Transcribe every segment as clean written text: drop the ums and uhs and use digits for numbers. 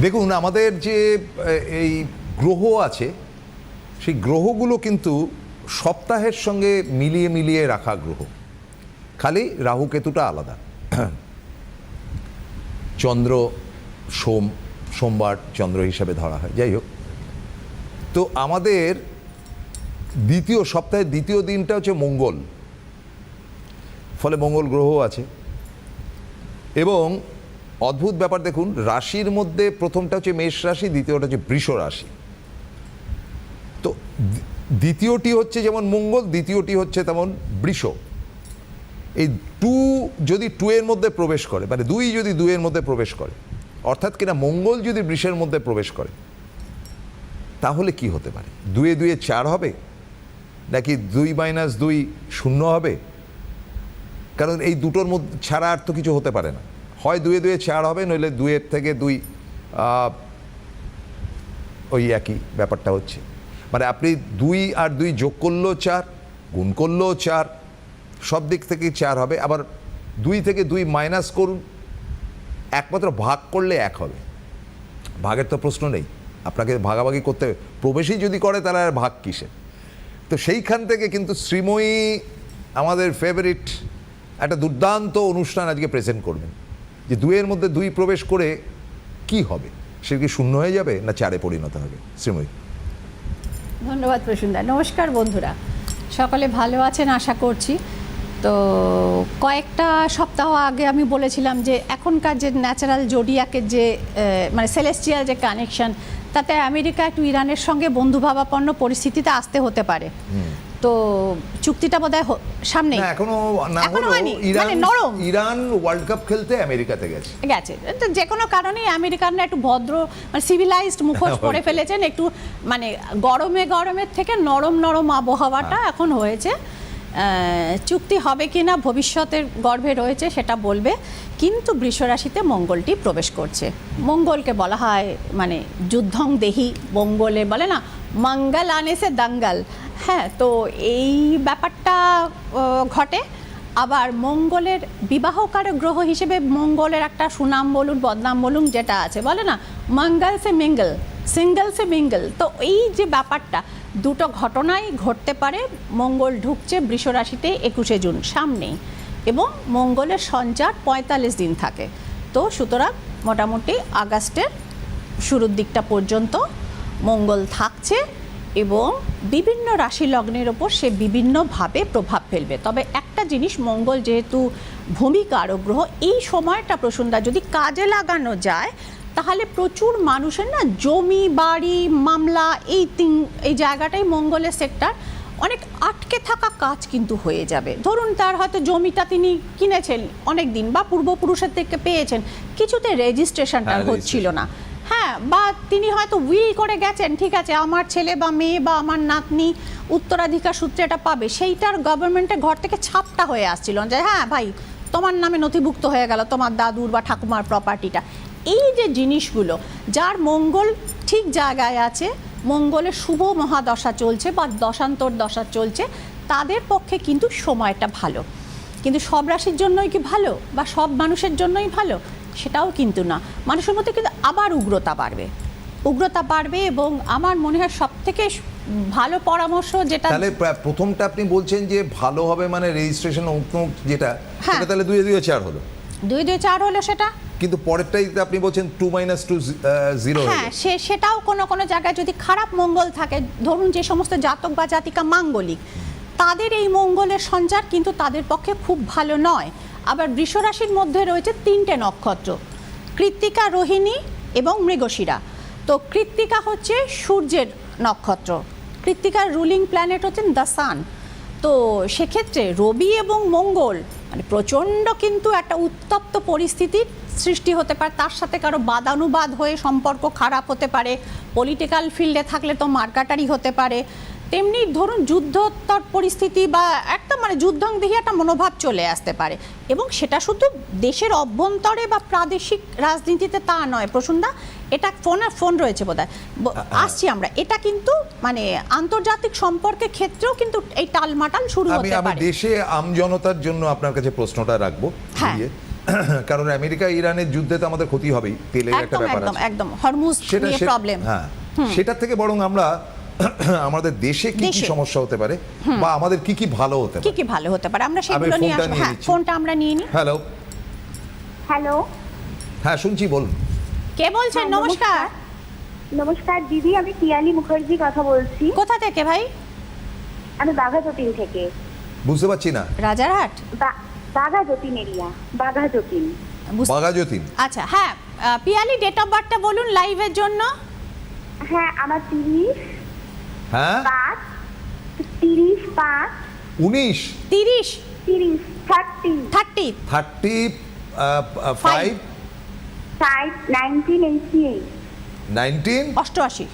দেখুন, আমাদের যে এই গ্রহ আছে সেই গ্রহগুলো কিন্তু সপ্তাহের সঙ্গে মিলিয়ে মিলিয়ে রাখা গ্রহ, খালি রাহু কেতুটা আলাদা। চন্দ্র সোমবার চন্দ্র হিসাবে ধরা হয়। যাই হোক, তো আমাদের দ্বিতীয় সপ্তাহের দ্বিতীয় দিনটা হচ্ছে মঙ্গল, ফলে মঙ্গল গ্রহ আছে। এবং অদ্ভুত ব্যাপার দেখুন, রাশির মধ্যে প্রথমটা হচ্ছে মেষ রাশি, দ্বিতীয়টা হচ্ছে বৃষ রাশি। তো দ্বিতীয়টি হচ্ছে যেমন মঙ্গল, দ্বিতীয়টি হচ্ছে তেমন বৃষ। এই যদি 2 এর মধ্যে প্রবেশ করে, মানে 2 যদি 2 এর মধ্যে প্রবেশ করে, অর্থাৎ কিনা মঙ্গল যদি বৃষের মধ্যে প্রবেশ করে, তাহলে কি হতে পারে? 2 এ 2 4 হবে, নাকি 2 - 2 0 হবে? কারণ এই দুটোর মধ্যে ছাড়া আর তো কিছু হতে পারে না। হয় 2 এ 2 4 হবে, নইলে 2 এর থেকে 2 ওই একই ব্যাপারটা হচ্ছে। মানে আপনি 2 আর 2 যোগ করলেও 4, গুণ করলেও 4, সব দিক থেকে 4 হবে। আবার 2 থেকে 2 মাইনাস করুন, একমাত্র ভাগ করলে 1 হবে। ভাগের তো প্রশ্ন নেই, আপনাকে ভাগাভাগি করতে হবে। প্রবেশই যদি করে তাহলে আর ভাগ কিসের? তো সেইখান থেকে কিন্তু শ্রীময়ী আমাদের ফেভারিট একটা দুর্দান্ত অনুষ্ঠান আজকে প্রেজেন্ট করবেন, যে 2 এর মধ্যে 2 প্রবেশ করে কি হবে? সে কি 0 হয়ে যাবে, না 4-এ পরিণত হবে? শ্রীময়ী। ধন্যবাদ প্রসূনদা। নমস্কার বন্ধুরা, সকলে ভালো আছেন আশা করছি। তো কয়েকটা সপ্তাহ আগে আমি বলেছিলাম যে এখনকার যে ন্যাচারাল জোডিয়াকের যে মানে সেলেস্টিয়াল যে কানেকশন, তাতে আমেরিকা একটু ইরানের সঙ্গে বন্ধুভাবাপন্ন পরিস্থিতিতে আসতে হতে পারে। তো চুক্তিটা বোধহয় সামনে এখনো হয়নি, মানে নরম। ইরান ওয়ার্ল্ড কাপ খেলতে আমেরিকাতে গেছে। তো যে কোনো কারণেই আমেরিকানরা একটু ভদ্র, মানে সিভিলাইজড মুখোশ পরে ফেলেছেন। একটু মানে গরমের থেকে নরম নরম আবহাওয়াটা এখন হয়েছে। চুক্তি হবে কিনা ভবিষ্যতের গর্ভে রয়েছে, সেটা বলবে। কিন্তু বৃষরাশিতে মঙ্গলটি প্রবেশ করছে। মঙ্গলকে বলা হয় মানে যুদ্ধং দেহি, মঙ্গলে বলে না মঙ্গল আনে সে দাঙ্গাল। হ্যাঁ, তো এই ব্যাপারটা ঘটে। আবার মঙ্গলের বিবাহকারক গ্রহ হিসেবে মঙ্গলের একটা সুনাম বলুন বদনাম বলুন যেটা আছে, বলে না মঙ্গল সে মিঙ্গল, সিঙ্গল সে মিঙ্গল। তো এই যে ব্যাপারটা, দুটো ঘটনাই ঘটতে পারে। মঙ্গল ঢুকছে বৃষরাশিতে 21শে জুন সামনেই, এবং মঙ্গলের সঞ্চার 45 দিন থাকে। তো সুতরাং মোটামুটি আগস্টের শুরুর দিকটা পর্যন্ত মঙ্গল থাকছে, এবং বিভিন্ন রাশি লগ্নের ওপর সে বিভিন্নভাবে প্রভাব ফেলবে। তবে একটা জিনিস, মঙ্গল যেহেতু ভূমিকারক গ্রহ, এই সময়টা প্রসূনদা যদি কাজে লাগানো যায়, তাহলে প্রচুর মানুষের না জমি বাড়ি মামলা এই জায়গাটাই মঙ্গলের সেক্টর, অনেক আটকে থাকা কাজ কিন্তু হয়ে যাবে। ধরুন তার হয়তো জমিটা তিনি কিনেছেন অনেক দিন, বা পূর্বপুরুষের থেকে পেয়েছেন, কিছুতে রেজিস্ট্রেশনটা হচ্ছিল না। হ্যাঁ, বা তিনি হয়তো উইল করে গেছেন, ঠিক আছে আমার ছেলে বা মেয়ে বা আমার নাতনি উত্তরাধিকার সূত্রে এটা পাবে, সেইটার গভর্নমেন্টের ঘর থেকে ছাপটা হয়ে আসছিল যে হ্যাঁ ভাই তোমার নামে নথিভুক্ত হয়ে গেল তোমার দাদুর বা ঠাকুমার প্রপার্টিটা। এই যে জিনিসগুলো, যার মঙ্গল ঠিক জায়গায় আছে, মঙ্গলের শুভ মহাদশা চলছে বা দশান্তর দশা চলছে, তাদের পক্ষে কিন্তু সময়টা ভালো। কিন্তু সব রাশির জন্যই কি ভালো, বা সব মানুষের জন্যই ভালো, সেটাও কিন্তু না। মানুষের মধ্যে কিন্তু আবার উগ্রতা বাড়বে। এবং আমার মনে হয় সব থেকে ভালো পরামর্শ যেটা, তাহলে প্রথমটা আপনি বলছেন যে ভালো হবে, মানে রেজিস্ট্রেশন যেটা, সেটা তাহলে 2 এ 2 4 হলো, 2 এ 2 4 হলো সেটা। কিন্তু পরেরটাই আপনি বলছেন 2 - 2 0। হ্যাঁ, সেটাও কোনো জায়গায় যদি খারাপ মঙ্গল থাকে, ধরুন যে সমস্ত জাতক বা জাতিকা মাঙ্গলিক, তাদের এই মঙ্গলের সঞ্চার কিন্তু তাদের পক্ষে খুব ভালো নয়। আবার বৃষরাশির মধ্যে রয়েছে 3টে নক্ষত্র, কৃত্তিকা, রোহিণী এবং মৃগশিরা। তো কৃত্তিকা হচ্ছে সূর্যের নক্ষত্র, কৃত্তিকার রুলিং প্ল্যানেট হচ্ছেন দ্য সান। তো সেক্ষেত্রে রবি এবং মঙ্গল মানে প্রচণ্ড কিন্তু একটা উত্তপ্ত পরিস্থিতির সৃষ্টি হতে পারে। তার সাথে কারো বাদানুবাদ হয়ে সম্পর্ক খারাপ হতে পারে। পলিটিক্যাল ফিল্ডে থাকলে তো মার্কাটারি হতে পারে। তেমনি ধরুন যুদ্ধোত্তর পরিস্থিতি বা একটা মানে যুদ্ধং দেখে একটা মনোভাব চলে আসতে পারে। এবং সেটা শুধু দেশের অভ্যন্তরে বা প্রাদেশিক রাজনীতিতে তা নয় প্রসূনদা, এটা ফোন রয়েছে বোধহয়, আসছি আমরা। এটা কিন্তু মানে আন্তর্জাতিক সম্পর্কের ক্ষেত্রেও কিন্তু এই টালমাটাল শুরু হতে পারে। আমি দেশে আমজনতার জন্য আপনার কাছে প্রশ্নটা রাখবো। কারণ আমেরিকা ইরানের যুদ্ধে তো আমাদের ক্ষতি হবেই, তেলের একটা একদম ব্যাপার একদম আছে একদম হরমুজ নিয়ে প্রবলেম। হ্যাঁ, সেটার থেকে বরং আমরা আমাদের দেশে কি কি দেশে। সমস্যা হতে পারে বা আমাদের কি কি ভালো হতে কি পারে। কি ভালো হতে পারে আমরা সেগুলো নিয়ে ফোনটা আসবো। নিয়ে হ্যাঁ, নিচ্ছি। ফোনটা আমরা নিয়ে নিই। হ্যালো, হ্যালো, হ্যাঁ শুনছি, বলুন। কে বলছেন? হ্যাঁ, নমস্কার। নমস্কার দিদি, আমি পিয়ালি মুখার্জি কথা বলছি। কোথা থেকে ভাই? আমি বাঘাযতীন থেকে। বুঝতে পারছি না। রাজারহাট? বাঘাযতীন এরিয়া, বাঘাযতীন। বাঘাযতীন। আচ্ছা, হ্যাঁ, পিয়ালি ডেট অফ বার্থটা বলুন লাইভের জন্য। হ্যাঁ, আমার 30 হ্যাঁ, 5 30 5 19 30 30 30 30 35 5 1988 19 88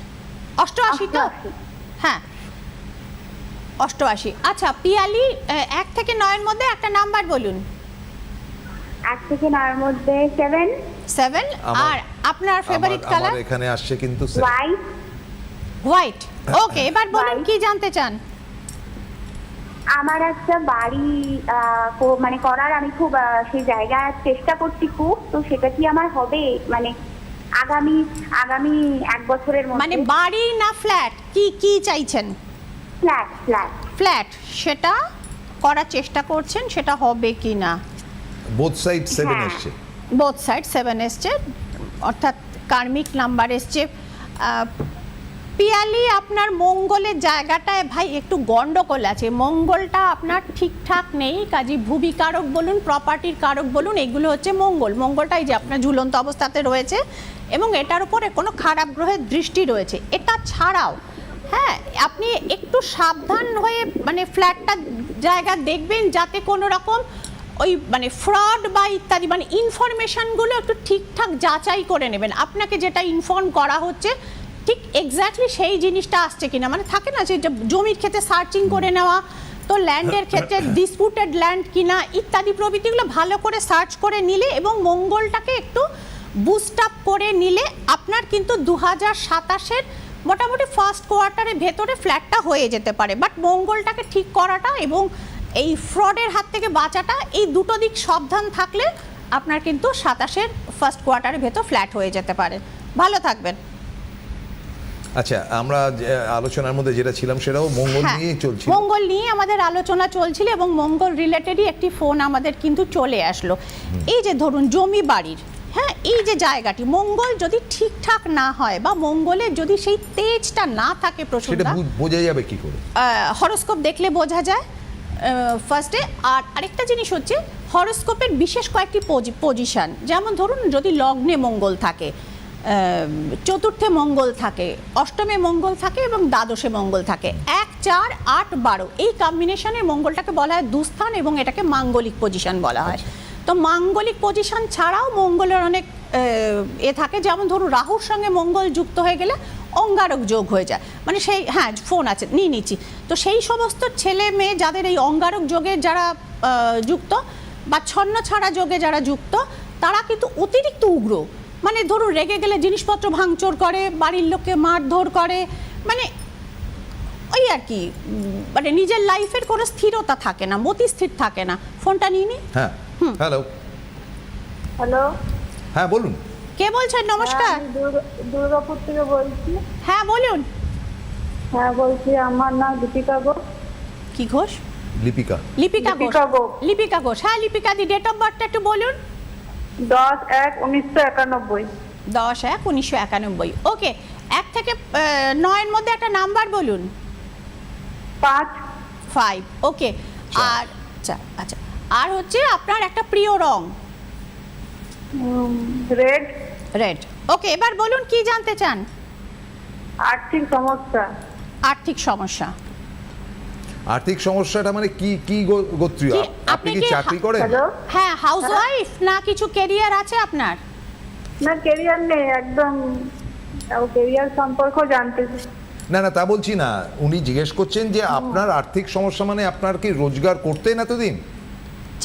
88 তো? 88 হ্যাঁ, 88। আচ্ছা পিয়ালি, 1 থেকে 9 এর মধ্যে একটা নাম্বার বলুন। 1 থেকে 9 এর মধ্যে 7 7। আর আপনার ফেভারিট কালার? আমার এখানে আসছে কিন্তু হোয়াইট। হোয়াইট। ওকে, এবার বলুন White। কি জানতে চান? আমার একটা বাড়ি মানে করার আমি খুব সেই জায়গায় চেষ্টা করছি খুব, তো সেটা কি আমার হবে মানে আগামী আগামী 1 বছরের মধ্যে? মানে বাড়ি না ফ্ল্যাট, কি কি চাইছেন? ফ্ল্যাট ফ্ল্যাট ফ্ল্যাট, সেটা করার চেষ্টা করছেন, সেটা হবে কি না? বোথ সাইড 7 হ্যাঁ। এসছে। বোথ সাইড 7 এসছে, অর্থাৎ কার্মিক নাম্বার এসছে। পিয়ালি, আপনার মঙ্গলের জায়গাটায় ভাই একটু গন্ডগোল আছে, মঙ্গলটা আপনার ঠিকঠাক নেই। কাজী ভূমি কারক বলুন, প্রপার্টির কারক বলুন, এগুলো হচ্ছে মঙ্গলটাই যে আপনার ঝুলন্ত অবস্থাতে রয়েছে এবং এটার উপরে কোনো খারাপ গ্রহের দৃষ্টি রয়েছে। এটা ছাড়াও হ্যাঁ, আপনি একটু সাবধান হয়ে মানে ফ্ল্যাটটা জায়গা দেখবেন যাতে কোনো রকম ওই মানে ফ্রড বা ইত্যাদি মানে ইনফরমেশনগুলো একটু ঠিকঠাক যাচাই করে নেবেন। আপনাকে যেটা ইনফর্ম করা হচ্ছে ঠিক এক্স্যাক্টলি সেই জিনিসটা আসছে কিনা, মানে থাকে না যে জমির ক্ষেত্রে সার্চিং করে নেওয়া, তো ল্যান্ডের ক্ষেত্রে ডিসপুটেড ল্যান্ড কিনা ইত্যাদি প্রভৃতিগুলো ভালো করে সার্চ করে নিলে এবং মঙ্গলটাকে একটু বুস্ট আপ করে নিলে আপনার কিন্তু 2027-এর মোটামুটি ফার্স্ট কোয়ার্টারের ভেতরে ফ্ল্যাটটা হয়ে যেতে পারে। বাট মঙ্গলটাকে ঠিক করাটা এবং এই ফ্রডের হাত থেকে বাঁচাটা, এই দুটো দিক সাবধান থাকলে আপনার কিন্তু 27-এর ফার্স্ট কোয়ার্টারের ভেতর ফ্ল্যাট হয়ে যেতে পারে। ভালো থাকবেন। আচ্ছা, আমরা আলোচনার মধ্যে যেটা ছিলাম সেটাও মঙ্গল হ্যাঁ, নিয়েই চলছিল। মঙ্গল নিয়ে আমাদের আলোচনা চলছিল এবং মঙ্গল রিলেটেডই একটি ফোন আমাদের কিন্তু চলে আসলো। এই যে ধরুন জমি বাড়ির, হ্যাঁ, এই যে জায়গাটি মঙ্গল যদি ঠিকঠাক না হয় বা মঙ্গলের যদি সেই তেজটা না থাকে সেটা প্রচুরটা, বোঝা যাবে কি করে? হরোস্কোপ দেখলে বোঝা যায় ফার্স্টে। আর আরেকটা জিনিস হচ্ছে হরোস্কোপের বিশেষ কয়েকটি পজিশন, যেমন ধরুন যদি লগ্নে মঙ্গল থাকে, চতুর্থে মঙ্গল থাকে, অষ্টমে মঙ্গল থাকে এবং দ্বাদশে মঙ্গল থাকে, 1 4 8 12 এই কম্বিনেশনের মঙ্গলটাকে বলা হয় দুস্থান এবং এটাকে মাঙ্গলিক পজিশন বলা হয়। তো মাঙ্গলিক পজিশন ছাড়াও মঙ্গলের অনেক থাকে, যেমন ধরুন রাহুর সঙ্গে মঙ্গল যুক্ত হয়ে গেলে অঙ্গারক যোগ হয়ে যায়, মানে সেই হ্যাঁ ফোন আছে নিয়ে নিচ্ছি। তো সেই সমস্ত ছেলে মেয়ে যাদের এই অঙ্গারক যোগে যারা যুক্ত বা ছন্ন ছাড়া যোগে যারা যুক্ত, তারা কিন্তু অতিরিক্ত উগ্র, মানে ধরুন রেগে গেলে জিনিসপত্র ভাঙচুর করে, বাড়ির লোককে মারধর করে, মানে ওই আর কি, মানে নিজের লাইফের কোনো স্থিরতা থাকে না, মতি স্থির থাকে না। ফোনটা নিয়ে নি। হ্যাঁ, হ্যালো, হ্যালো, হ্যাঁ বলুন। কে বলছেন? নমস্কার। আমি দুর্গাপুর থেকে বলছি। হ্যাঁ বলুন। হ্যাঁ বলছি, আমার নাম দীপিকা ঘোষ। কি ঘোষ? লিপিকা। লিপিকা ঘোষ। লিপিকা ঘোষ। লিপিকা ঘোষ, হ্যাঁ লিপিকা দি, ডেট অফ বার্থটা একটু বলুন। 10/1/1991। 10/1/1991। ওকে, 1 থেকে 9 এর মধ্যে একটা নাম্বার বলুন। 5 5। ওকে, আর আচ্ছা, আর হচ্ছে আপনার একটা প্রিয় রং? রেড। রেড। ওকে, এবার বলুন কি জানতে চান? আর্থিক সমস্যা। আর্থিক সমস্যা। আর্থিক সমস্যাটা মানে কি কি গোত্রীয়? কি, আপনি কি চাকরি করেন? হ্যালো। হ্যাঁ, হাউসওয়াইফ না কিছু কেরিয়ার আছে আপনার? না, ক্যারিয়ার নেই একদম, ক্যারিয়ার সম্পর্ক জানতে চাই। না না, তা বলছি না, উনি জিজ্ঞেস করছেন যে আপনার আর্থিক সমস্যা মানে আপনার কি রোজগার করতেন এতদিন?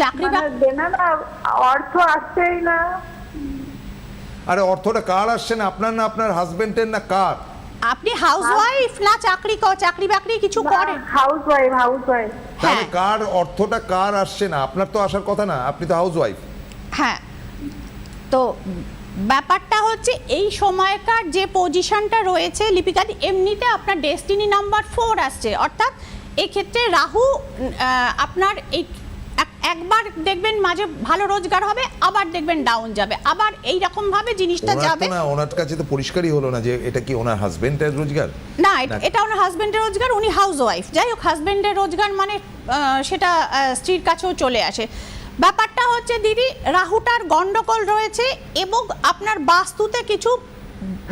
চাকরি মানে দেনা না, অর্থ আসছেই না। আরে অর্থটা কার আসছে না, আপনার না আপনার হাজবেন্ডের না কার? আপনি হাউসওয়াইফ না চাকরি বাকরি কিছু করেন? House wife. তাহলে হ্যাঁ কার অর্থটা কার আসছে না? আপনার তো আসার কথা না, আপনি তো হাউস ওয়াইফ। হ্যাঁ তো ব্যাপারটা হচ্ছে এই সময়কার যে পজিশনটা রয়েছে লিপিকাদি, এমনিতে আপনার ডেস্টিনি নাম্বার 4 আসছে, অর্থাৎ এক্ষেত্রে রাহু আপনার এই একবার দেখবেন মাঝে ভালো রোজগার হবে, আবার দেখবেন ডাউন যাবে, আবার এই রকম ভাবে জিনিসটা যাবে। না, ওনার কাছে তো পরিষ্কারই হলো না যে এটা কি ওনার হাজবেন্ডের রোজগার। না, এটা ওনার হাজবেন্ডের রোজগার, উনি হাউস ওয়াইফ। যাই হোক, হাজবেন্ডের রোজগার মানে সেটা স্ত্রীর কাছেও চলে আসে। ব্যাপারটা হচ্ছে দিদি, রাহুটার গন্ডগোল রয়েছে এবং আপনার বাস্তুতে কিছু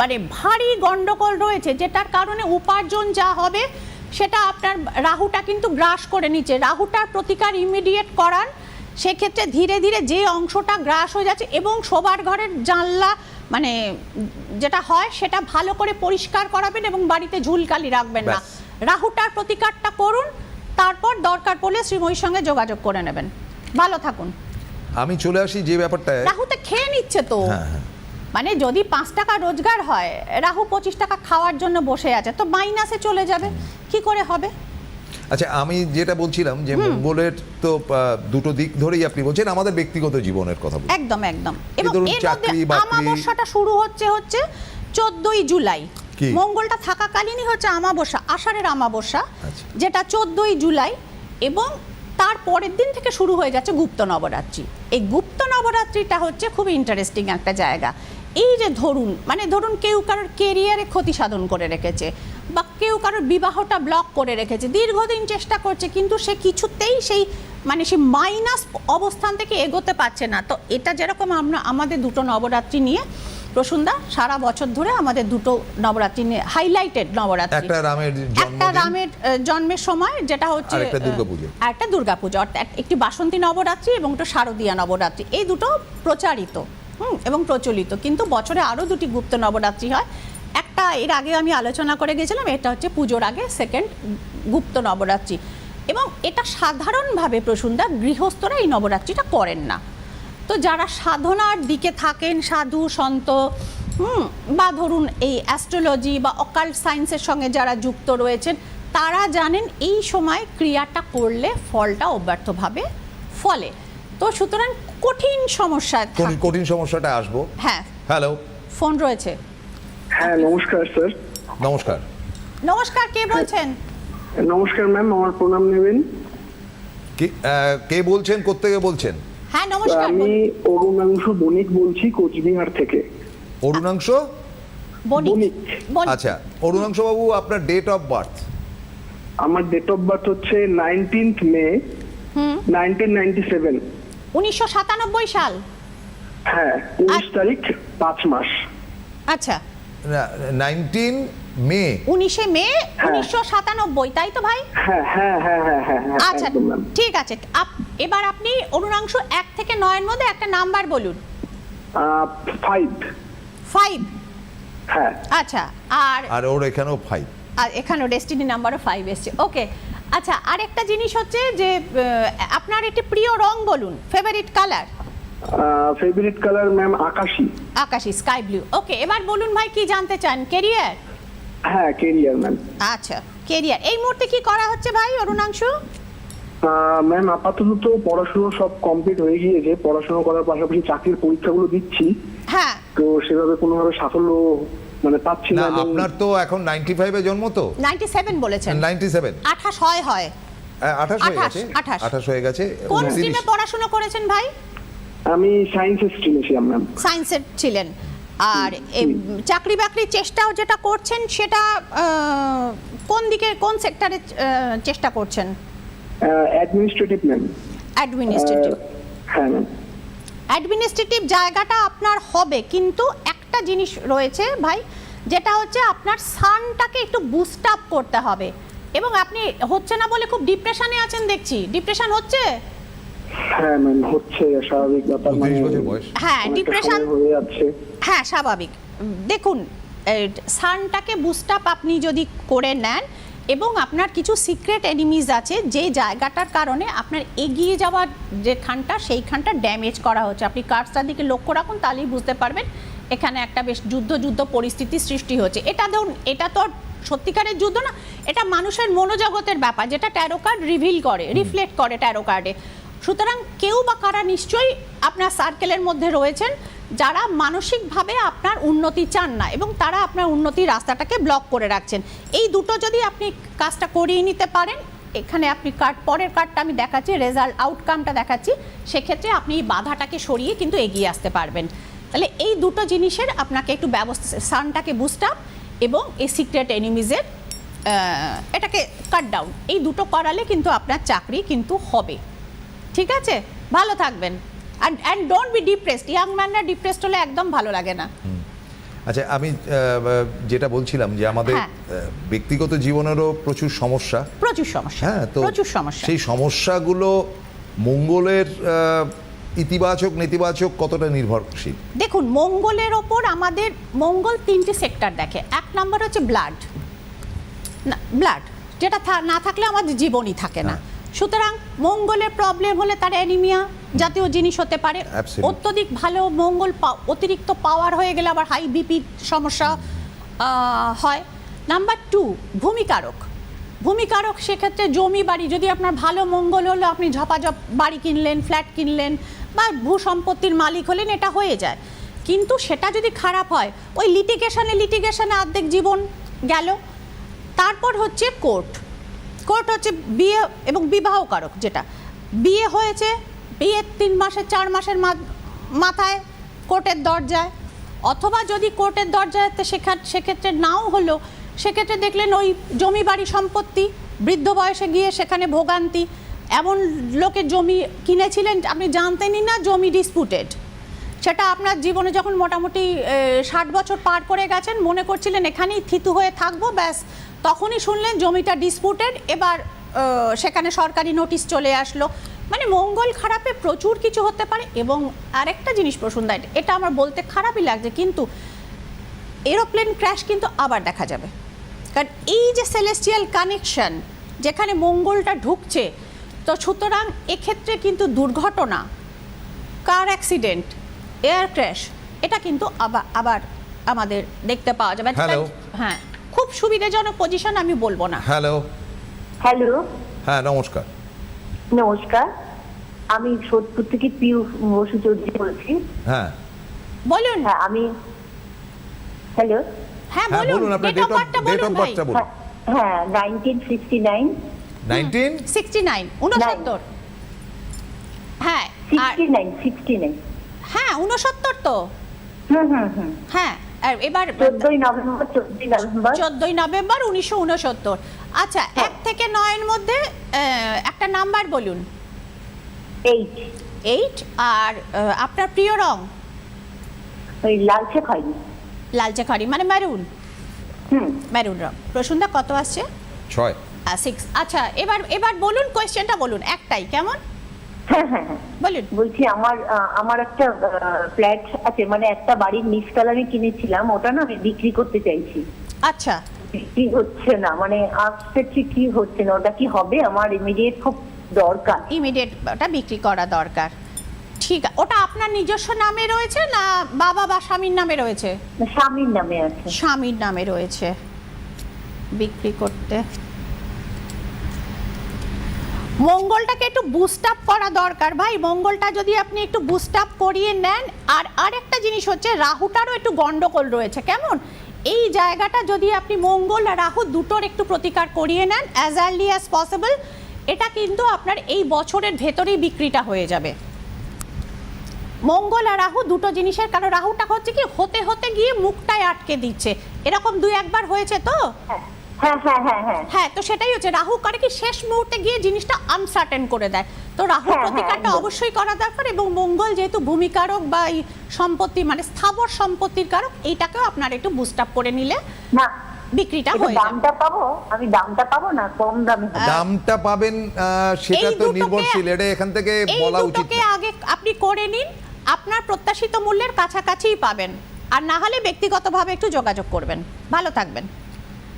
মানে ভারী গন্ডগোল রয়েছে, যেটার কারণে উপার্জন যা হবে সেটা আপনার রাহুটা কিন্তু গ্রাস করে নিচ্ছে। রাহুটার প্রতিকার ইমিডিয়েট করান, সেক্ষেত্রে ধীরে ধীরে যে অংশটা গ্রাস হয়ে যাচ্ছে, এবং শোবার ঘরের জানলা মানে যেটা হয় সেটা ভালো করে পরিষ্কার করাবেন এবং বাড়িতে ঝুলকালি রাখবেন না। রাহুটার প্রতিকারটা করুন, তারপর দরকার পড়লে শ্রীময়ীর সঙ্গে যোগাযোগ করে নেবেন। ভালো থাকুন। আমি চলে আসি যে ব্যাপারটা, রাহুতে খেয়ে নিচ্ছে তো, মানে যদি 5 টাকা রোজগার হয়, রাহু 25 টাকা খাওয়ার জন্য বসে আছে, তো মাইনাসে চলে যাবে, কি করে হবে? আচ্ছা, আমি যেটা বলছিলাম যে মঙ্গলের তো দুটো দিক ধরেই আপনি বলছেন, আমাদের ব্যক্তিগত জীবনের কথা বলছেন। একদম একদম। এই এবং ধরুন এর চাকরি মধ্যে বাকরি, আমাবস্যাটা শুরু হচ্ছে 14ই জুলাই। কি? মঙ্গলটা থাকাকালীনই হচ্ছে আমাবস্যা, আষাঢ়ের আমাবস্যা, আচ্ছা। যেটা 14ই জুলাই, এবং তার পরের দিন থেকে শুরু হয়ে যাচ্ছে গুপ্ত নবরাত্রি। এই গুপ্ত নবরাত্রিটা হচ্ছে খুব ইন্টারেস্টিং একটা জায়গা। এই যে ধরুন কেউ কারোর কেরিয়ারে ক্ষতি সাধন করে রেখেছে, বা কেউ কারোর বিবাহটা ব্লক করে রেখেছে, দীর্ঘদিন চেষ্টা করছে কিন্তু সে কিছুতেই সেই মাইনাস অবস্থান থেকে এগোতে পারছে না। তো এটা যেরকম আমরা আমাদের দুটো নবরাত্রি নিয়ে প্রসূনদা সারা বছর ধরে আমাদের দুটো নবরাত্রি নিয়ে হাইলাইটেড নবরাত্রি, একটা রামের জন্মের সময় যেটা হচ্ছে একটা দুর্গাপুজো, অর্থাৎ একটি বাসন্তী নবরাত্রি এবং একটা শারদীয়া নবরাত্রি, এই দুটো প্রচারিত এবং প্রচলিত। কিন্তু বছরে আরও দুটি গুপ্ত নবরাত্রি হয়। একটা এর আগে আমি আলোচনা করে গেছিলাম, এটা হচ্ছে পুজোর আগে সেকেন্ড গুপ্ত নবরাত্রি, এবং এটা সাধারণভাবে প্রসূনদা গৃহস্থরা এই নবরাত্রিটা করেন না। তো যারা সাধনার দিকে থাকেন, সাধু সন্ত বা ধরুন এই অ্যাস্ট্রোলজি বা অকাল্ট সায়েন্সের সঙ্গে যারা যুক্ত রয়েছেন, তারা জানেন এই সময় ক্রিয়াটা করলে ফলটা অব্যর্থভাবে ফলে। তো সুতরাং কঠিন সমস্যাটা আসবো। হ্যাঁ, হ্যালো, ফোন রয়েছে। হ্যাঁ, নমস্কার স্যার। নমস্কার, কে বলছেন? নমস্কার ম্যাম, আমার প্রণাম নেবেন। কে বলছেন, কোত্থেকে বলছেন? হ্যাঁ নমস্কার, আমি অরুণাংশ বণিক বলছি, কোচবিহার থেকে। অরুণাংশ বণিক। আচ্ছা, অরুণাংশ বাবু, আপনার ডেট অফ বার্থ? আমার ডেট অফ বার্থ হচ্ছে 19th মে 1997। 1997 সাল। হ্যাঁ, 19 তারিখ 5 মাস। আচ্ছা, 19 মে 1997, তাই তো ভাই? হ্যাঁ হ্যাঁ হ্যাঁ হ্যাঁ হ্যাঁ। আচ্ছা ঠিক আছে। এবার আপনি অরুণাংশ 1 থেকে 9 এর মধ্যে একটা নাম্বার বলুন। 5। হ্যাঁ। আচ্ছা, আর ওর এখানেও 5, আর এখানেও ডেস্টিনি নাম্বারও 5 এসছে। ওকে, আচ্ছা, আরেকটা জিনিস হচ্ছে যে আপনার একটি প্রিয় রং বলুন, favourite colour. Favourite colour ma'am আকাশী, স্কাই ব্লু। ওকে, এবার বলুন ভাই, কি জানতে চান? কেরিয়ার? হ্যাঁ, কেরিয়ার ম্যাম। আচ্ছা, কেরিয়ার এই মুহূর্তে কি করা হচ্ছে ভাই অরুণাংশু? ম্যাম, আপাতত তো পড়াশোনা সব কমপ্লিট হয়ে গিয়েছে। পড়াশোনা করার পাশাপাশি চাকরির পরীক্ষাগুলো দিচ্ছি। হ্যাঁ। তো সেভাবে কোনোভাবে সাফল্য পাচ্ছি না। আপনার তো এখন 95 এ জন্ম, তো 97 বলেছেন। 97 28 হয় 28 হয়ে গেছে। 28 হয়ে গেছে। কোন স্ট্রিমে পড়াশোনা করেছেন ভাই? আমি সায়েন্সের স্ট্রিমে ছিলাম ম্যাম। সায়েন্সের ছিলেন। আর চাকরি বাকরির চেষ্টাও যেটা করছেন সেটা কোন দিকে, কোন সেক্টরে চেষ্টা করছেন? Administrative ma'am. অ্যাডমিনিস্ট্রেটিভ? হ্যাঁ ম্যাম। অ্যাডমিনিস্ট্রেটিভ জায়গাটা আপনার হবে, কিন্তু একটা জিনিস রয়েছে ভাই, যেটা হচ্ছে আপনার সানটাকে একটু বুস্ট আপ করতে হবে। এবং আপনি হচ্ছে না বলে খুব ডিপ্রেশনে আছেন দেখছি। ডিপ্রেশন হচ্ছে? হ্যাঁ ম্যাম, হচ্ছে স্বাভাবিক ব্যাপার। 30 বছর বয়স। হ্যাঁ, ডিপ্রেশন হয়ে যাচ্ছে। হ্যাঁ, স্বাভাবিক। দেখুন, সানটাকে বুস্ট আপ আপনি যদি করে নেন, এবং আপনার কিছু সিক্রেট এনিমিজ আছে যে জায়গাটার কারণে আপনার এগিয়ে যাওয়ার যেখানটা, সেইখানটা ড্যামেজ করা হচ্ছে। আপনি কার্ডটার দিকে লক্ষ্য রাখুন, তাহলেই বুঝতে পারবেন এখানে একটা বেশ যুদ্ধ পরিস্থিতি সৃষ্টি হচ্ছে। এটা ধরুন, এটা তো সত্যিকারের যুদ্ধ না, এটা মানুষের মনোজগতের ব্যাপার, যেটা ট্যারো কার্ড রিফ্লেক্ট করে ট্যারো কার্ডে। সুতরাং কেউ বা কারা নিশ্চয়ই আপনার সার্কেলের মধ্যে রয়েছেন যারা মানসিকভাবে আপনার উন্নতি চান না এবং তারা আপনার উন্নতির রাস্তাটাকে ব্লক করে রাখছেন। এই দুটো যদি আপনি কাজটা করিয়ে নিতে পারেন, এখানে আপনি পরের কার্ডটা আমি দেখাচ্ছি, রেজাল্ট আউটকামটা দেখাচ্ছি, সেক্ষেত্রে আপনি এই বাধাটাকে সরিয়ে কিন্তু এগিয়ে আসতে পারবেন। তাহলে এই দুটো জিনিসের আপনাকে একটু ব্যবস্থা, সানটাকে বুস্ট আপ এবং এই সিক্রেট এনিমিজের এটাকে কাট ডাউন, এই দুটো করালে কিন্তু আপনার চাকরি কিন্তু হবে। ঠিক আছে, ভালো থাকবেন। And don't be depressed. Young ম্যানরা ডিপ্রেসড হলে একদম ভালো লাগে না। আচ্ছা, আমি যেটা বলছিলাম যে আমাদের হ্যাঁ। ব্যক্তিগত জীবনেরও প্রচুর সমস্যা, প্রচুর সমস্যা, হ্যাঁ, তো প্রচুর সমস্যা। সেই সমস্যাগুলো মঙ্গলের ইতিবাচক নেতিবাচক কতটা নির্ভরশীল? দেখুন, মঙ্গলের ওপর আমাদের মঙ্গল 3টে সেক্টর দেখে। এক নম্বর হচ্ছে ব্লাড, ব্লাড যেটা না থাকলে আমাদের জীবনই থাকে না। সুতরাং মঙ্গলের প্রবলেম হলে তার অ্যানিমিয়া জাতীয় জিনিস হতে পারে। Absolutely. অত্যধিক ভালো মঙ্গল অতিরিক্ত পাওয়ার হয়ে গেলে আবার হাই বিপির সমস্যা হয়। নাম্বার 2, ভূমিকারক। ভূমিকারক সেক্ষেত্রে জমি বাড়ি, যদি আপনার ভালো মঙ্গল হলো, আপনি ঝপাঝপ বাড়ি কিনলেন, ফ্ল্যাট কিনলেন বা ভূ সম্পত্তির মালিক হলেন, এটা হয়ে যায়। কিন্তু সেটা যদি খারাপ হয়, ওই লিটিগেশনে অর্ধেক জীবন গেল। তারপর হচ্ছে কোর্ট। কোর্ট হচ্ছে বিয়ে এবং বিবাহকারক, যেটা বিয়ে হয়েছে, বিয়ের 3 মাসের 4 মাসের মাথায় কোর্টের দরজায়, অথবা যদি কোর্টের দরজায় সেক্ষেত্রে নাও হলো, সেক্ষেত্রে দেখলেন ওই জমি বাড়ি সম্পত্তি, বৃদ্ধ বয়সে গিয়ে সেখানে ভোগান্তি। এমন লোকের জমি কিনেছিলেন আপনি জানতেনই না, জমি ডিসপুটেড। সেটা আপনার জীবনে যখন মোটামুটি 60 বছর পার করে গেছেন, মনে করছিলেন এখানেই থিতু হয়ে থাকবো, ব্যাস তখনই শুনলেন জমিটা ডিসপুটেড। এবার সেখানে সরকারি নোটিশ চলে আসলো। মানে মঙ্গল খারাপে প্রচুর কিছু হতে পারে। এবং আরেকটা জিনিস প্রসন্ন, এটা আমার বলতে খারাপই লাগছে, কিন্তু এরোপ্লেন ক্র্যাশ কিন্তু আবার দেখা যাবে। কারণ এই যে সেলেস্টিয়াল কানেকশন, যেখানে মঙ্গলটা ঢুকছে, তো সুতরাং এক্ষেত্রে কিন্তু দুর্ঘটনা, কার অ্যাক্সিডেন্ট, এয়ার ক্র্যাশ, এটা কিন্তু আবার আমাদের দেখতে পাওয়া যাবে। Hello. হ্যাঁ, খুব সুবিধাজনক পজিশন আমি বলবো না। হ্যালো, হ্যালো, হ্যাঁ নমস্কার। নমস্কার। আমি সোদপুর থেকে পিউ বসু চৌধুরী বলছি। হ্যাঁ বলুন। হ্যাঁ, আমি হ্যালো। হ্যাঁ হ্যাঁ বলুন, বলুন, আপনার ডেট অফ বার্থটা ডেট বলুন অফ ভাই। বার্থটা বলুন। হ্যাঁ, 1969 69 69। হ্যাঁ, আর 69 হ্যাঁ 69 তো। হুম। হ্যাঁ, আর এবার 14ই নভেম্বর 14ই নভেম্বর 1969। আচ্ছা, 1 থেকে 9 এর মধ্যে একটা নাম্বার বলুন। 8। আর আপনার প্রিয় রং? ওই লালচে খয়েরি। লালচে খয়েরি মানে মেরুন। মেরুন রং। প্রসন্দা কত আসছে? 6। 6। আচ্ছা, এবার বলুন, কোয়েশ্চেনটা বলুন, একটাই, কেমন হ্যাঁ, বলুন। বলছি আমার একটা ফ্ল্যাট আছে, মানে একটা বাড়ির নিচতলা আমি কিনেছিলাম, ওটা না আমি বিক্রি করতে চাইছি। আচ্ছা, বিক্রি হচ্ছে না, মানে আসছে কি হচ্ছে না, ওটা কি হবে? আমার ইমিডিয়েট খুব দরকার। ইমিডিয়েট ওটা বিক্রি করা দরকার। ঠিক আছে, ওটা আপনার নিজস্ব নামে রয়েছে না বাবা বা স্বামীর নামে রয়েছে? স্বামীর নামে আছে। স্বামীর নামে রয়েছে, বিক্রি করতে। মঙ্গলটাকে একটু বুস্ট আপ করা দরকার ভাই। মঙ্গলটা যদি আপনি একটু বুস্ট আপ করিয়ে নেন। আর আরেকটা জিনিস হচ্ছে, রাহুটারও একটু গন্ডগোল রয়েছে। কেমন? এই জায়গাটা যদি আপনি মঙ্গল আর রাহু দুটোর একটু প্রতিকার করিয়ে নেন অ্যাজ আর্লি অ্যাজ পসিবল, এটা কিন্তু আপনার এই বছরের ভেতরেই বিক্রিটা হয়ে যাবে। মঙ্গল আর রাহু দুটো জিনিসের, কারণ রাহুটা হচ্ছে কি হতে হতে গিয়ে মুখটায় আটকে দিচ্ছে, এরকম 2-1 হয়েছে তো। হ্যাঁ, তো সেটাই হচ্ছে, রাহু করে কি শেষ মুহূর্তে গিয়ে জিনিসটা আনসার্টেন করে দেয়। তো রাহু প্রতিকারটা অবশ্যই করা দরকার। এবং মঙ্গল যেহেতু ভূমিকারক বা এই সম্পত্তি মানে স্থাবর সম্পত্তির কারক, এইটাকেও আপনার একটু বুস্ট আপ করে নিলে না বিক্রিটা হয়ে যাবে। দামটা পাবো, আমি দামটা পাবো না কম দামে? দামটা পাবেন সেটা তো নির্ভরশীল, এটা এখান থেকে বলা উচিত। দুটোকে আগে আপনি করে নিন, আপনার প্রত্যাশিত মূল্যের কাছাকাছিই পাবেন। আর না হলে ব্যক্তিগতভাবে একটু যোগাযোগ করবেন। ভালো থাকবেন।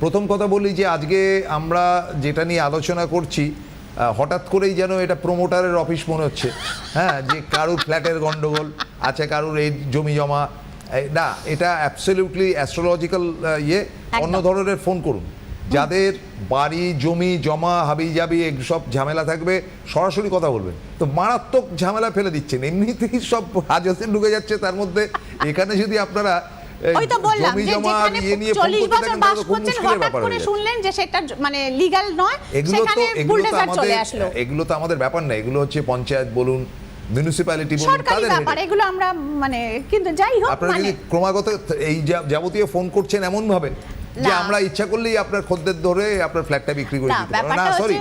প্রথম কথা বলি যে আজকে আমরা যেটা নিয়ে আলোচনা করছি, হঠাৎ করেই যেন এটা প্রমোটারের অফিস মনে হচ্ছে। হ্যাঁ, যে কারুর ফ্ল্যাটের গন্ডগোল আছে, কারুর এই জমি জমা, না, এটা অ্যাবসলিউটলি অ্যাস্ট্রোলজিক্যাল অন্য ধরনের। ফোন করুন, যাদের বাড়ি জমি জমা হাবি জাবি সব ঝামেলা থাকবে সরাসরি কথা বলবেন। তো মারাত্মক ঝামেলা ফেলে দিচ্ছেন, এমনিতেই সব হাজতে ঢুকে যাচ্ছে তার মধ্যে, এখানে যদি আপনারা ওই তো বললাম জমি যে জমা যেখানে ইয়ে নিয়ে ফোন 40 করতে বছর থাকেন বাস তাহলে খুব করছেন মুশকিলের হঠাৎ ব্যাপার করে হয়ে যায়। শুনলেন যে সেটা মানে লিগ্যাল নয়, সেখানে বুলডোজার চলে আসলো। এগুলো তো আমাদের ব্যাপার না, এগুলো হচ্ছে পঞ্চায়েত বলুন মিউনিসিপ্যালিটি বলুন সরকারি তাদের ব্যাপার headache। এগুলো আমরা মানে কিন্তু যাই হোক আপনারা মানে যদি ক্রমাগত এই যাবতীয় ফোন করছেন এমন ভাবে যে না। আমরা ইচ্ছা করলেই আপনার খদ্দের ধরে আপনার ফ্ল্যাটটা বিক্রি করে না, দিতে পারবো না, সরি।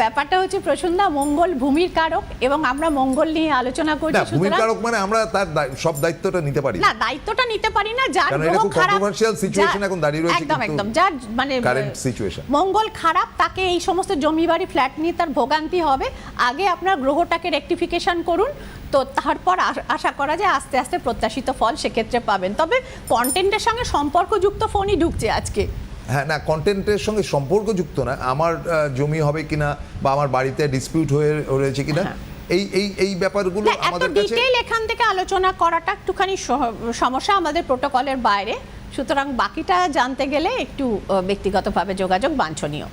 ব্যাপারটা হচ্ছে প্রসন্দা, মঙ্গল ভূমির কারক এবং আমরা মঙ্গল নিয়ে আলোচনা করছি, না ভূমির সুতরাং কারক মানে আমরা তার সব দায়িত্বটা নিতে পারি না দায়িত্বটা নিতে পারি না, যার কারণ এটা গ্রহ খুব খারাপ controversial situation যা- এখন দাঁড়িয়ে রয়েছে একদম কিন্তু একদম যার মানে current situation। মঙ্গল খারাপ তাকে এই সমস্ত জমি বাড়ি ফ্ল্যাট নিয়ে তার ভোগান্তি হবে। আগে আপনার গ্রহটাকে রেকটিফিকেশন করুন, তো তারপর আশা করা যায় আস্তে আস্তে প্রত্যাশিত ফল সেক্ষেত্রে পাবেন। তবে কন্টেন্টের সঙ্গে সম্পর্কযুক্ত ফোনই ঢুকছে আজকে। হ্যাঁ না, কন্টেন্টের সঙ্গে সম্পর্কযুক্ত না, আমার জমি হবে কিনা বা আমার বাড়িতে ডিসপিউট হয়ে রয়েছে কিনা, এই এই এই ব্যাপারগুলো না, এত আমাদের কাছে ডিটেইল এখান থেকে আলোচনা করাটা একটুখানি সমস্যা আমাদের প্রোটোকলের বাইরে, সুতরাং বাকিটা জানতে গেলে একটু ব্যক্তিগতভাবে যোগাযোগ বাঞ্ছনীয়।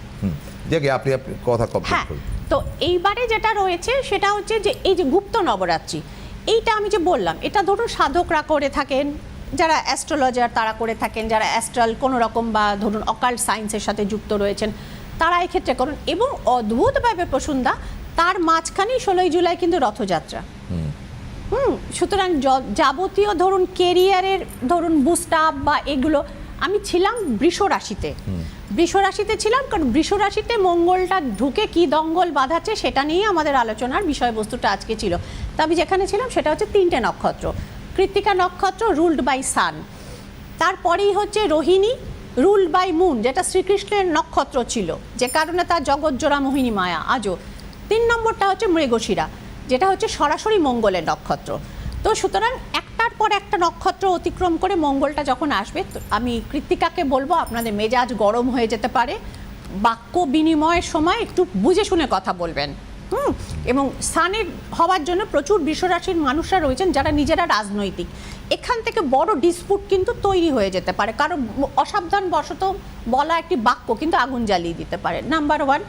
যাকে আপনি আপনি কথা কমপ্লিট হ্যাঁ, করুন। তো এইবারে যেটা রয়েছে সেটা হচ্ছে যে এই যে গুপ্ত নবরাত্রি, এইটা আমি যে বললাম এটা ধরুন সাধকরা করে থাকেন, যারা অ্যাস্ট্রোলজার তারা করে থাকেন, যারা অ্যাস্ট্রাল কোনো রকম বা ধরুন অকাল্ট সায়েন্সের সাথে যুক্ত রয়েছেন তারা এক্ষেত্রে করুন। এবং অদ্ভুতভাবে প্রসন্দা তার মাঝখানেই 16ই জুলাই কিন্তু রথযাত্রা। সুতরাং যাবতীয় ধরুন কেরিয়ারের ধরুন বুস্ট আপ বা এগুলো, আমি ছিলাম বৃষ রাশিতে ছিলাম, কারণ বৃষ রাশিতে মঙ্গলটা ঢুকে কি দঙ্গল বাঁধাচ্ছে সেটা নিয়ে আমাদের আলোচনার বিষয়বস্তুটা আজকে ছিল। তা আমি যেখানে ছিলাম সেটা হচ্ছে 3টে নক্ষত্র, কৃত্তিকা নক্ষত্র রুলড বাই সান, তারপরেই হচ্ছে রোহিণী রুলড বাই মুন, যেটা শ্রীকৃষ্ণের নক্ষত্র ছিল যে কারণে তার জগৎজোড়া মোহিনী মায়া আজও। 3 নম্বরটা হচ্ছে মৃগশিরা, যেটা হচ্ছে সরাসরি মঙ্গলের নক্ষত্র। তো সুতরাং একটার পর একটা নক্ষত্র অতিক্রম করে মঙ্গলটা যখন আসবে, তো আমি কৃত্তিকাকে বলবো আপনাদের মেজাজ গরম হয়ে যেতে পারে, বাক্য বিনিময়ের সময় একটু বুঝে শুনে কথা বলবেন। এবং স্থানের হওয়ার জন্য প্রচুর বৃষরাশির মানুষরা রয়েছেন যারা নিজেরা রাজনৈতিক, এখান থেকে বড় ডিসপুট কিন্তু তৈরি হয়ে যেতে পারে, কারণ অসাবধান বশত বলা একটি বাক্য কিন্তু আগুন জ্বালিয়ে দিতে পারে। নাম্বার 1,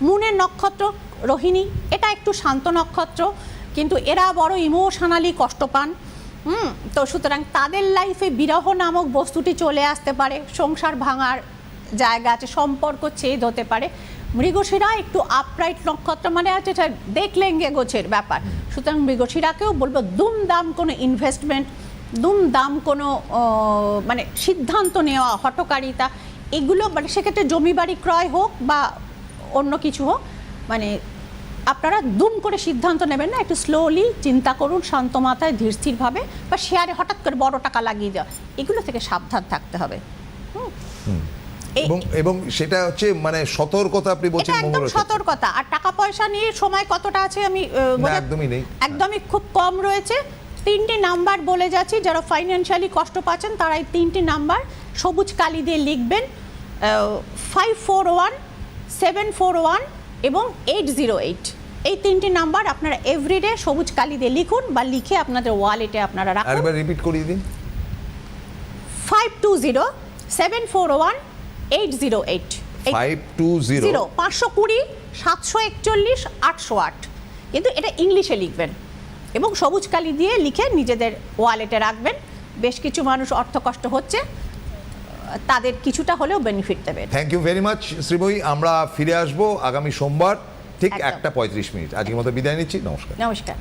মুনের নক্ষত্র রোহিণী, এটা একটু শান্ত নক্ষত্র, কিন্তু এরা বড় ইমোশনালি কষ্ট পান। তো সুতরাং তাদের লাইফে বিরহ নামক বস্তুটি চলে আসতে পারে, সংসার ভাঙার জায়গা আছে, সম্পর্ক ছেদ হতে পারে। মৃগশিরা একটু আপরাইট নক্ষত্র, মানে আছে দেখলেঙ্গে গোছের ব্যাপার, সুতরাং মৃগশিরাকেও বলবো দুমদাম কোনো ইনভেস্টমেন্ট, দুমদাম কোনো মানে সিদ্ধান্ত নেওয়া, হঠকারিতা, এগুলো মানে সেক্ষেত্রে জমি বাড়ি ক্রয় হোক বা অন্য কিছু হোক, মানে আপনারা দুম করে সিদ্ধান্ত নেবেন না, একটু স্লোলি চিন্তা করুন, শান্ত মাথায় ধীরস্থিরভাবে, বা শেয়ারে হঠাৎ করে বড় টাকা লাগিয়ে দেওয়া, এগুলো থেকে সাবধান থাকতে হবে। এবং সেটা হচ্ছে মানে সতর্কতা, আপনি বলছেন এটা একদম মঙ্গলের সতর্কতা। আর টাকা পয়সা নিয়ে সময় কতটা আছে আমি একদমই নেই, একদমই খুব কম রয়েছে। 3টে নাম্বার বলে যাচ্ছি, যারা ফাইন্যান্সিয়ালি কষ্ট পাচ্ছেন তারা এই 3টে নাম্বার সবুজ কালি দিয়ে লিখবেন, 541 741 এবং 808, এই 3টে নাম্বার আপনারা এভরিডে সবুজ কালি দিয়ে লিখুন বা লিখে আপনাদের ওয়ালেটে আপনারা রাখুন। আরেকবার রিপিট করিয়ে দিন। 520 741 808 520 520 741 808, কিন্তু এটা ইংলিশে লিখবেন এবং সবুজ কালি দিয়ে লিখে নিজেদের ওয়ালেটে রাখবেন। বেশ কিছু মানুষ অর্থকষ্ট হচ্ছে, তাদের কিছুটা হলেও বেনিফিট দেবে। Thank you very much Sreemoyee. আমরা ফিরে আসবো আগামী সোমবার ঠিক একদম। 1:35। আজকের মতো বিদায় নিচ্ছি, নমস্কার। নমস্কার।